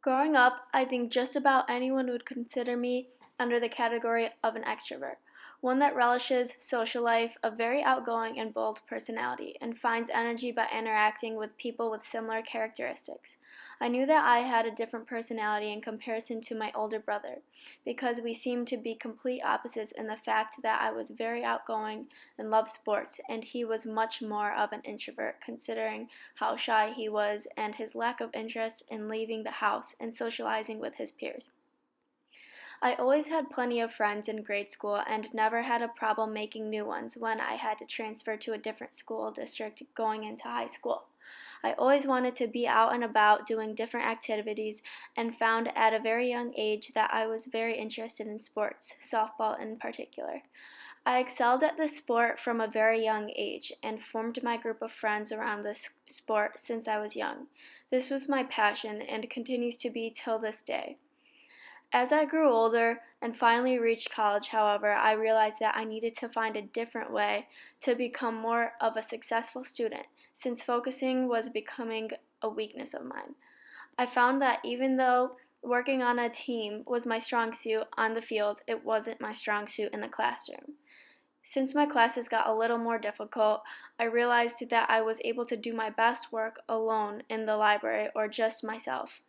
Growing up, I think just about anyone would consider me under the category of an extrovert, one that relishes social life, a very outgoing and bold personality, and finds energy by interacting with people with similar characteristics. I knew that I had a different personality in comparison to my older brother, because we seemed to be complete opposites in the fact that I was very outgoing and loved sports, and he was much more of an introvert, considering how shy he was and his lack of interest in leaving the house and socializing with his peers. I always had plenty of friends in grade school and never had a problem making new ones when I had to transfer to a different school district going into high school. I always wanted to be out and about doing different activities and found at a very young age that I was very interested in sports, softball in particular. I excelled at this sport from a very young age and formed my group of friends around this sport since I was young. This was my passion and continues to be till this day. As I grew older and finally reached college, however, I realized that I needed to find a different way to become more of a successful student, since focusing was becoming a weakness of mine. I found that even though working on a team was my strong suit on the field, it wasn't my strong suit in the classroom. Since my classes got a little more difficult, I realized that I was able to do my best work alone in the library or just myself.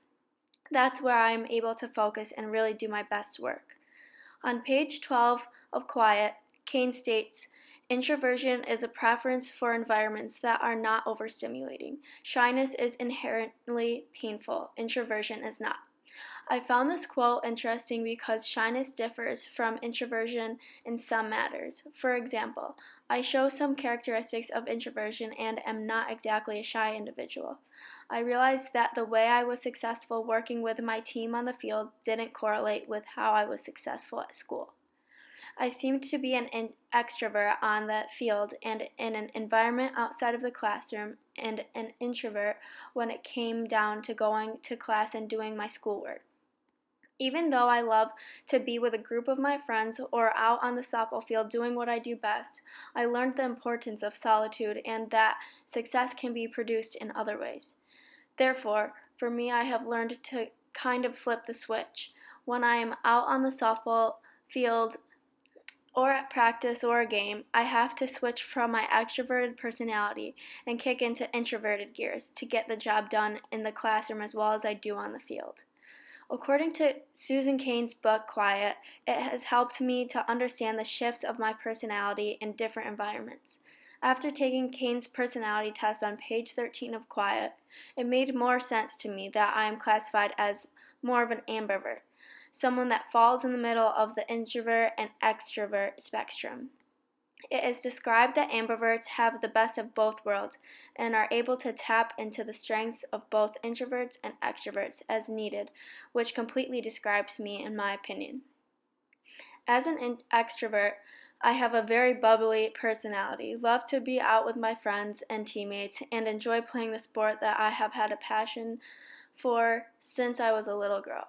That's where I am able to focus and really do my best work. On page 12 of Quiet, Kane states, introversion is a preference for environments that are not overstimulating. Shyness is inherently painful, introversion is not. I found this quote interesting because shyness differs from introversion in some matters. For example, I show some characteristics of introversion and am not exactly a shy individual. I realized that the way I was successful working with my team on the field didn't correlate with how I was successful at school. I seemed to be an extrovert on that field and in an environment outside of the classroom, and an introvert when it came down to going to class and doing my schoolwork. Even though I love to be with a group of my friends or out on the softball field doing what I do best, I learned the importance of solitude and that success can be produced in other ways. Therefore, for me, I have learned to kind of flip the switch. When I am out on the softball field or at practice or a game, I have to switch from my extroverted personality and kick into introverted gears to get the job done in the classroom as well as I do on the field. According to Susan Cain's book, Quiet, it has helped me to understand the shifts of my personality in different environments. After taking Cain's personality test on page 13 of Quiet, it made more sense to me that I am classified as more of an ambivert, someone that falls in the middle of the introvert and extrovert spectrum. It is described that ambiverts have the best of both worlds and are able to tap into the strengths of both introverts and extroverts as needed, which completely describes me in my opinion. As an extrovert, I have a very bubbly personality, love to be out with my friends and teammates, and enjoy playing the sport that I have had a passion for since I was a little girl.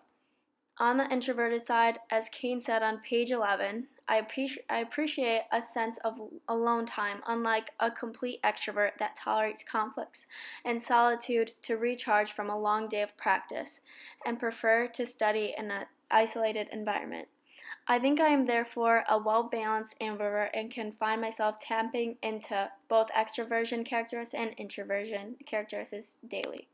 On the introverted side, as Cain said on page 11, I appreciate a sense of alone time, unlike a complete extrovert that tolerates conflicts and solitude to recharge from a long day of practice, and prefer to study in an isolated environment. I think I am therefore a well-balanced ambivert and can find myself tapping into both extroversion characteristics and introversion characteristics daily.